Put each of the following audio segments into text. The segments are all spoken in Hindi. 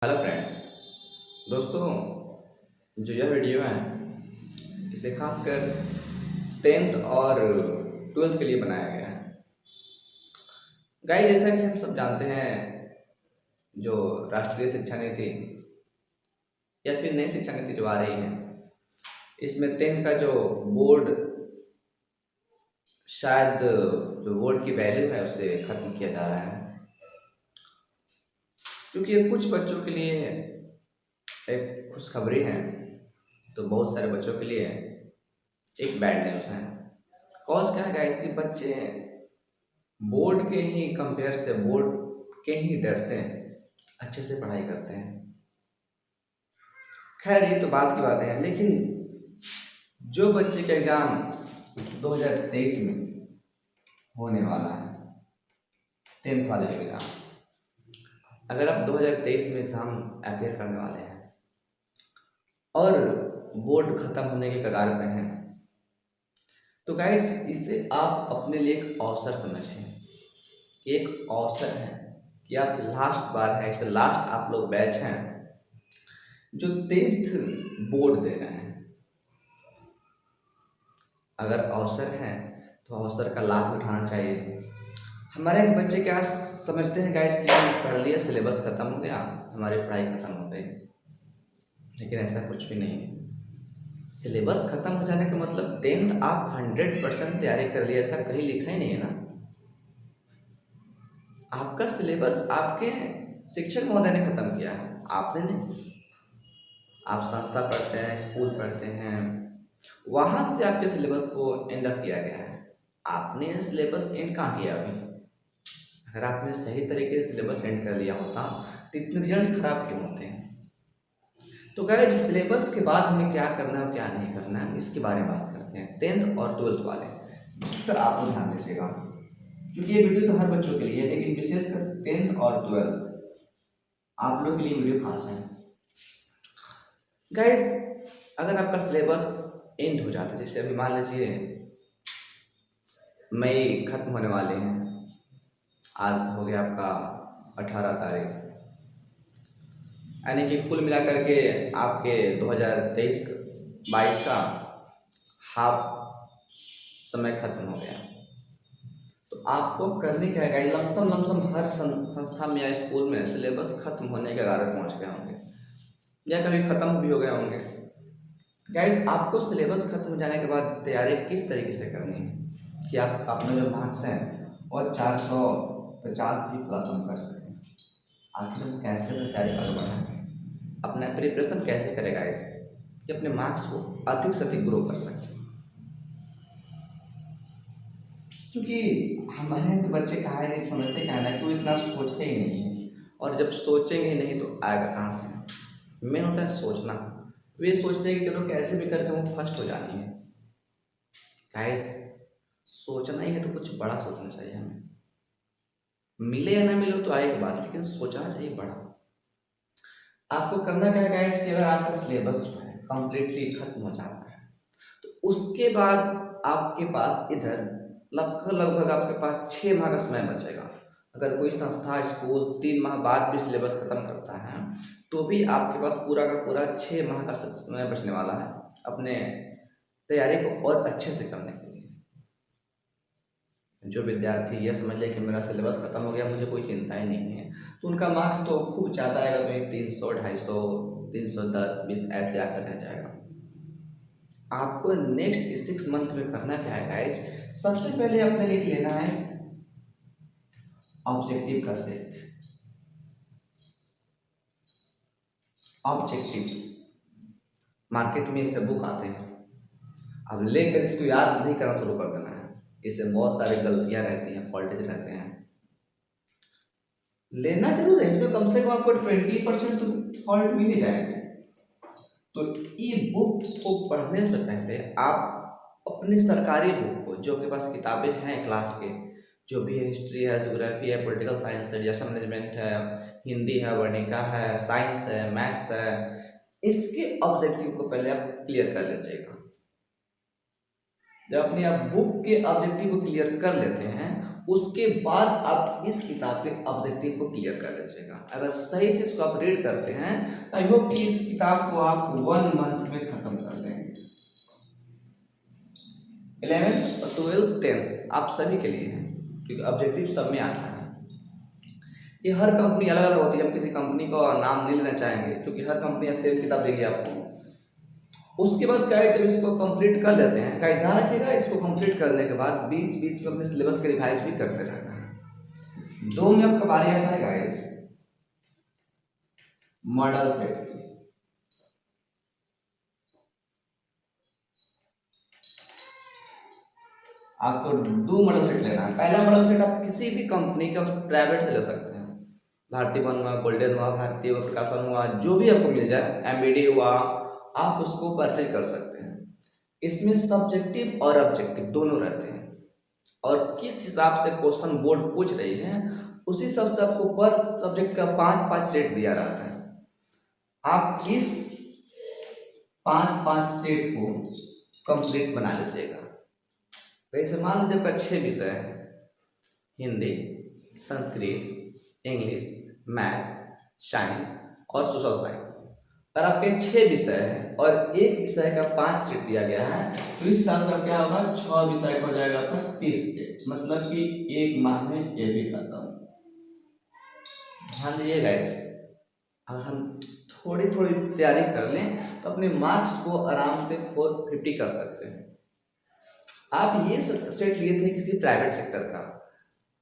Hello friends. दोस्तों, जो यह वीडियो है इसे खासकर 10th और 12th के लिए बनाया गया है। गाइस, जैसा कि हम सब जानते हैं, जो राष्ट्रीय शिक्षा नीति या फिर नई शिक्षा नीति जो आ रही है, इसमें 10th का जो बोर्ड, शायद जो बोर्ड की वैल्यू है उसे खत्म किया जा रहा है। क्योंकि ये कुछ बच्चों के लिए एक खुशखबरी है, तो बहुत सारे बच्चों के लिए एक बैड न्यूज़ है। कॉज क्या है गाइस कि बच्चे बोर्ड के ही कंपेयर से, बोर्ड के ही डर से अच्छे से पढ़ाई करते हैं। खैर, ये तो बात की बातें हैं, लेकिन जो बच्चे का एग्जाम 2023 में होने वाला है, 10th वाले एग्जाम, अगर आप 2023 में एग्जाम अपेयर करने वाले हैं और बोर्ड खत्म होने के कगार पे हैं, तो गाइस इसे आप अपने लिए एक अवसर समझिए। एक अवसर है कि आप लास्ट बार है, इसे लास्ट आप लोग बैच हैं जो 10th बोर्ड दे रहे हैं। अगर अवसर है तो अवसर का लाभ उठाना चाहिए। हमारे बच्चे क्या समझते हैं गाइस कि हम पढ़ लिया, सिलेबस खत्म हो गया, हमारी पढ़ाई खत्म हो गई, लेकिन ऐसा कुछ भी नहीं है। सिलेबस खत्म हो जाने का मतलब 10th आप 100% तैयारी कर लिया, ऐसा कहीं लिखा ही नहीं है ना। आपका सिलेबस आपके शिक्षक महोदय ने खत्म किया है, आपने नहीं। आप संस्था पढ़ते हैं, स्कूल पढ़ते हैं, वहां से आपके सिलेबस को एंड अप किया गया है। आपने सिलेबस एंड कहाँ किया अभी? अगर आपने सही तरीके से सिलेबस एंड कर लिया होता तो इतने रिजल्ट खराब क्यों होते हैं? तो गाइस, सिलेबस के बाद हमें क्या करना है और क्या नहीं करना है, इसके बारे में बात करते हैं। 10th और 12th वाले, इस पर आप लोग ध्यान दीजिएगा, क्योंकि ये वीडियो तो हर बच्चों के लिए है, लेकिन विशेषकर 10th और 12th आप लोग के लिए वीडियो खास है। गाइस, अगर आपका सिलेबस एंड हो जाता है, जैसे अभी मान लीजिए मई खत्म होने वाले हैं, आज हो गया आपका 18 तारीख, यानी कि कुल मिलाकर के आपके 2023-22 का हाफ समय खत्म हो गया। तो आपको करने क्या है, लमसम लमसम हर संस्था में या स्कूल में सिलेबस खत्म होने के कारण पहुंच गए होंगे या कभी खत्म भी हो गए होंगे। गाइस, आपको सिलेबस खत्म हो जाने के बाद तैयारी किस तरीके से करनी है कि आप अपने जो मार्क्स हैं और 450 भी प्लस हम कर सकें। आखिर हम कैसे तैयारी आगे बढ़ाएं, अपना प्रिपरेशन कैसे करें गाइस कि अपने मार्क्स को अधिक से अधिक ग्रो कर सकें। क्योंकि हमारे यहाँ के बच्चे कहा है, समझते क्या है ना कि वो इतना सोचते ही नहीं है, और जब सोचेंगे ही नहीं तो आएगा कहाँ से? मेन होता है सोचना। वे सोचते हैं कि चलो कैसे भी करके वो फर्स्ट हो जानी है। गाइस, सोचना ही है तो कुछ बड़ा सोचना चाहिए हमें। मिले या ना मिले तो आएगी बात, लेकिन सोचना चाहिए बड़ा। आपको करना क्या है गाइस कि अगर आपका सिलेबस जो है कंप्लीटली खत्म हो जाता है, तो उसके बाद आपके पास इधर लगभग लगभग आपके पास 6 माह का समय बचेगा। अगर कोई संस्था, स्कूल 3 माह बाद भी सिलेबस खत्म करता है, तो भी आपके पास पूरा का पूरा 6 माह का समय बचने वाला है अपने तैयारी को और अच्छे से करने के लिए। जो विद्यार्थी ये समझ ले कि मेरा सिलेबस खत्म हो गया, मुझे कोई चिंता ही नहीं है, तो उनका मार्क्स तो खूब ज़्यादा आएगा, कहीं 300, 250, 310, 20 ऐसे आकर रह जाएगा। आपको नेक्स्ट 6 मंथ में करना क्या है गाइज? सबसे पहले अपने लिख लेना है ऑब्जेक्टिव का सेट। ऑब्जेक्टिव मार्केट में इससे बुक आते हैं, अब लेकर इसको याद नहीं करना शुरू कर देना है। इससे बहुत सारी गलतियां रहती हैं, फॉल्टेज रहते हैं। लेना जरूर है, इसमें कम से कम आपको 20% तो फॉल्ट मिल ही जाएंगे। तो ये बुक को पढ़ने से पहले आप अपनी सरकारी बुक को, जो आपके पास किताबें हैं क्लास के, जो भी है, हिस्ट्री है, ज्योग्राफी है, पॉलिटिकल साइंस है, डिजास्टर मैनेजमेंट है, हिंदी है, वर्णिका है, साइंस है, मैथ्स है, इसके ऑब्जेक्टिव को पहले आप क्लियर कर लीजिएगा। जब अपनी आप बुक के ऑब्जेक्टिव को क्लियर कर लेते हैं, उसके बाद आप इस किताब के ऑब्जेक्टिव को क्लियर कर लीजिएगा। अगर सही से इसको आप रीड करते हैं तो आई होप कि इस किताब को आप 1 मंथ में खत्म कर लेंगे। 11th और 12th 10th आप सभी के लिए है, क्योंकि ऑब्जेक्टिव सब में आता है। ये हर कंपनी अलग अलग होती है, हम किसी कंपनी का नाम नहीं लेना चाहेंगे क्योंकि हर कंपनी सेम किताब देगी आपको। उसके बाद गाइड जब इसको कंप्लीट कर लेते हैं, गाइड ध्यान रखिएगा, इसको कंप्लीट करने के बाद बीच बीच में अपने सिलेबस के रिवाइज भी करते रहना है। 2 में आपका बारी आता है गाइस मॉडल सेट की। आपको 2 मॉडल सेट लेना है। पहला मॉडल सेट आप किसी भी कंपनी का प्राइवेट से ले सकते हैं, भारतीय वन हुआ, गोल्डन हुआ, भारतीय प्रकाशन हुआ, जो भी आपको मिल जाए, एमबीडी हुआ, आप उसको परचेज कर सकते हैं। इसमें सब्जेक्टिव और ऑब्जेक्टिव दोनों रहते हैं और किस हिसाब से क्वेश्चन बोर्ड पूछ रही है उसी हिसाब से आपको पर सब्जेक्ट का 5-5 सेट दिया रहता है। आप इस 5-5 सेट को कंप्लीट बना लीजिएगा। वैसे मान लीजिए आपका 6 विषय है, Hindi, Sanskrit, English, math, science और सोशल साइंस। और आपके 6 विषय हैं और एक विषय का 5 सेट दिया गया है, तो इस साल का क्या होगा, 6 विषय का हो जाएगा आपका 30 सेट, मतलब कि 1 माह में ये भी खत्म। ध्यान दीजिएगा इसे, अगर हम थोड़ी थोड़ी तैयारी कर लें तो अपने मार्क्स को आराम से 450 कर सकते हैं। आप ये सेट लिए थे किसी प्राइवेट सेक्टर का,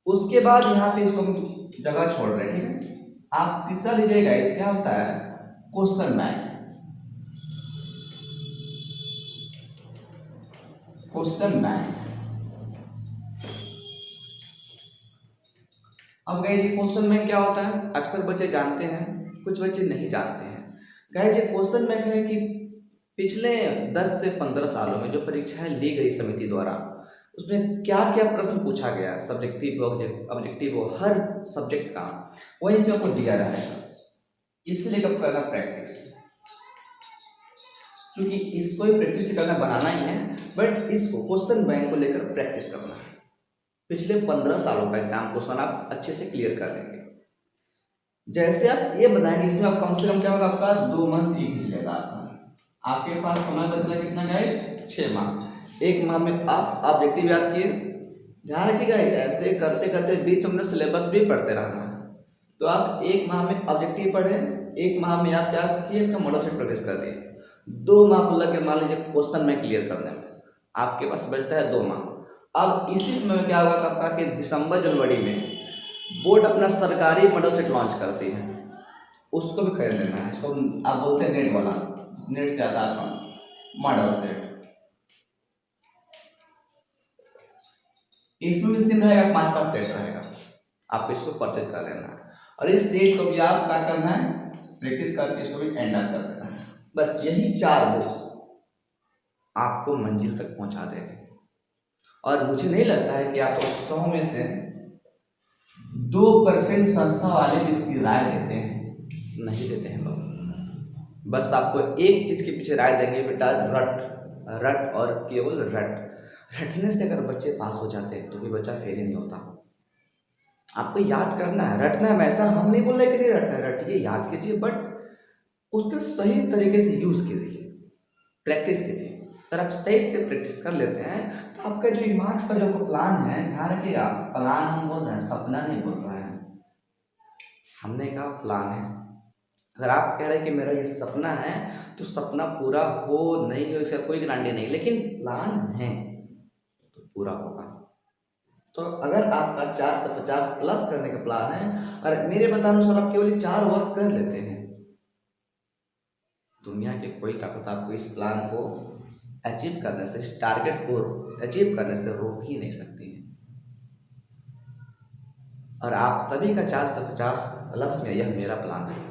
उसके बाद यहाँ पे इसको हम जगह छोड़ रहे हैं, ठीक है। आप तीसरा लीजिएगा, इस क्या होता है, क्वेश्चन बैंक। क्वेश्चन बैंक, अब गाइस ये क्वेश्चन बैंक क्या होता है, अक्सर बच्चे जानते हैं, कुछ बच्चे नहीं जानते हैं। गाइस ये क्वेश्चन बैंक है कि पिछले 10 से 15 सालों में जो परीक्षाएं ली गई समिति द्वारा, उसमें क्या क्या प्रश्न पूछा गया, सब्जेक्टिव ऑब्जेक्टिव हर सब्जेक्ट का, वही इसमें आपको दिया जाएगा। इसलिए कब करना प्रैक्टिस, क्योंकि इसको ही प्रैक्टिस करना, बनाना ही है, बट इसको क्वेश्चन बैंक को लेकर प्रैक्टिस करना है। पिछले 15 सालों का एग्जाम क्वेश्चन आप अच्छे से क्लियर कर लेंगे। जैसे आप ये बनाएंगे, इसमें आप कम से कम क्या होगा, आपका 2 मंथ ही खींच लेगा। आपके पास समय बचेगा कितना गाइस, 6 माह। 1 माह में आप ऑब्जेक्टिव याद किए। ध्यान रखिएगा, ऐसे करते करते बीच में सिलेबस भी पढ़ते रहना है। तो आप 1 माह में ऑब्जेक्टिव पढ़े, 1 माह में आप क्या किए, अपना मॉडल सेट प्रैक्टिस कर दिए। 2 माह को लगे मान लीजिए क्वेश्चन में क्लियर करने में, आपके पास बचता है 2 माह। अब इसी समय में क्या होगा आपका कि दिसंबर जनवरी में बोर्ड अपना सरकारी मॉडल सेट लॉन्च करती है, उसको भी खरीद लेना है। इसको आप बोलते हैं नेट वाला, नेट से आता है मॉडल सेट। इसमें भी सेम रहेगा, 5-5 सेट रहेगा, आपको इसको परचेज कर लेना है। और इस सेट को भी आप क्या करना है, प्रैक्टिस करके इसको भी एंड अप कर देना है। बस यही 4 बुक आपको मंजिल तक पहुंचा देंगे। और मुझे नहीं लगता है कि आपको 100 में से 2% संस्था वाले भी इसकी राय देते हैं, नहीं देते हैं लोग। बस आपको एक चीज के पीछे राय देंगे, बेटा रट रट और केवल रट। रटने से अगर बच्चे पास हो जाते हैं तो कोई बच्चा फेल ही नहीं होता। आपको याद करना है, रटना है। वैसा हम नहीं बोल रहे कि नहीं रटना है, रटिए, याद कीजिए, बट उसका सही तरीके से यूज कीजिए, प्रैक्टिस कीजिए। अगर आप सही से प्रैक्टिस कर लेते हैं तो आपका जो मार्क्स का जो प्लान है, ध्यान रखिएगा, प्लान हम बोल रहे हैं, सपना नहीं बोल रहे हैं। हमने कहा प्लान है। अगर आप कह रहे हैं कि मेरा ये सपना है, तो सपना पूरा हो नहीं हो इसका कोई गारंटी नहीं, लेकिन प्लान है तो पूरा होगा। तो अगर आपका 4 से 50 प्लस करने का प्लान है और मेरे बताने अनुसार आप केवल 4 वर्क कर लेते हैं, दुनिया की कोई ताकत आपको इस प्लान को अचीव करने से, इस टारगेट को अचीव करने से रोक ही नहीं सकती है। और आप सभी का 4 से 50 प्लस में यह मेरा प्लान है।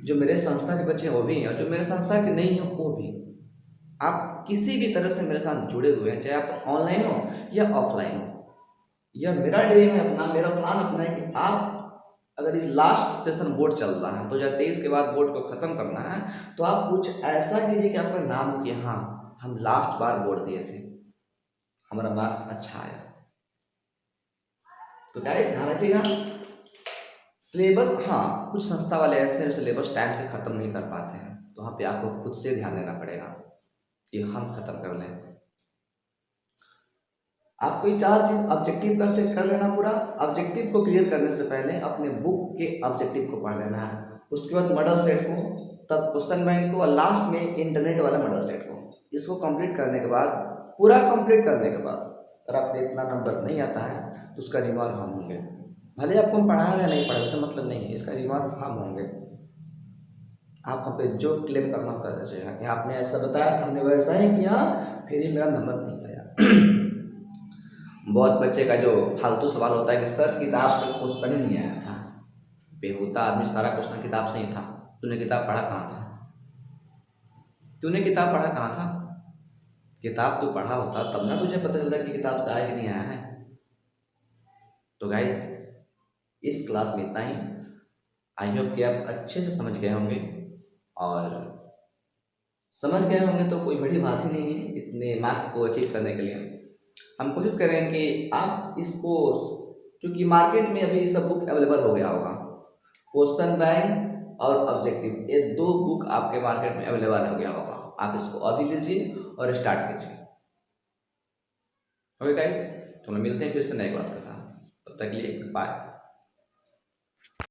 जो मेरे संस्था के बच्चे हैं वो भी हैं, और जो मेरे संस्था के नहीं हैं वो भी। आप किसी भी तरह से मेरे साथ जुड़े हुए हैं, चाहे आप ऑनलाइन हो या ऑफलाइन हो। यह मेरा ड्रीम है अपना, मेरा प्लान अपना है कि आप अगर इस लास्ट सेशन बोर्ड चल रहा है 2023 के बाद बोर्ड को ख़त्म करना है, तो आप कुछ ऐसा कीजिए कि आपका नाम हो कि हाँ हम लास्ट बार बोर्ड दिए थे, हमारा मार्क्स अच्छा आया। तो गाइस ध्यान रखिएगा, सिलेबस, हाँ कुछ संस्था वाले ऐसे हैं सिलेबस टाइम से ख़त्म नहीं कर पाते हैं, तो वहाँ पे आपको खुद से ध्यान देना पड़ेगा कि हम ख़त्म कर लें। आपको ये 4 चीज़ ऑब्जेक्टिव का सेट कर लेना पूरा। ऑब्जेक्टिव को क्लियर करने से पहले अपने बुक के ऑब्जेक्टिव को पढ़ लेना है, उसके बाद मॉडल सेट को, तब क्वेश्चन बैंक को, और लास्ट में इंटरनेट वाला मॉडल सेट को। इसको कंप्लीट करने के बाद, पूरा कंप्लीट करने के बाद अगर आपको इतना नंबर नहीं आता है तो उसका जिम्मेवार हम होंगे। भले आपको हम पढ़ाए या नहीं पढ़ाए उससे मतलब नहीं है, इसका जिम्मेवार हम होंगे। आप हम पे जो क्लेम करना होता है जैसे कि आपने ऐसा बताया हमने वैसा ही किया फिर ही मेरा नंबर नहीं आया। बहुत बच्चे का जो फालतू सवाल होता है कि सर किताब से क्वेश्चन ही नहीं आया था। बेहुदा आदमी, सारा क्वेश्चन किताब से ही था। तूने किताब पढ़ा कहाँ था? तूने किताब पढ़ा कहाँ था? किताब तू पढ़ा होता तब ना तुझे पता चलता कि किताब से आया कि नहीं आया है। तो गाइस इस क्लास में इतना ही। आई होप कि आप अच्छे से समझ गए होंगे, और समझ गए होंगे तो कोई बड़ी बात ही नहीं है इतने मार्क्स को अचीव करने के लिए। हम कोशिश करें कि आप इसको, क्योंकि मार्केट में अभी सब बुक अवेलेबल हो गया होगा, क्वेश्चन बैंक और ऑब्जेक्टिव, ये 2 बुक आपके मार्केट में अवेलेबल हो गया होगा। आप इसको अभी लीजिए और स्टार्ट कीजिए। ओके गाइस, तो हम मिलते हैं फिर से नए क्लास के साथ, तब तक के लिए बाय।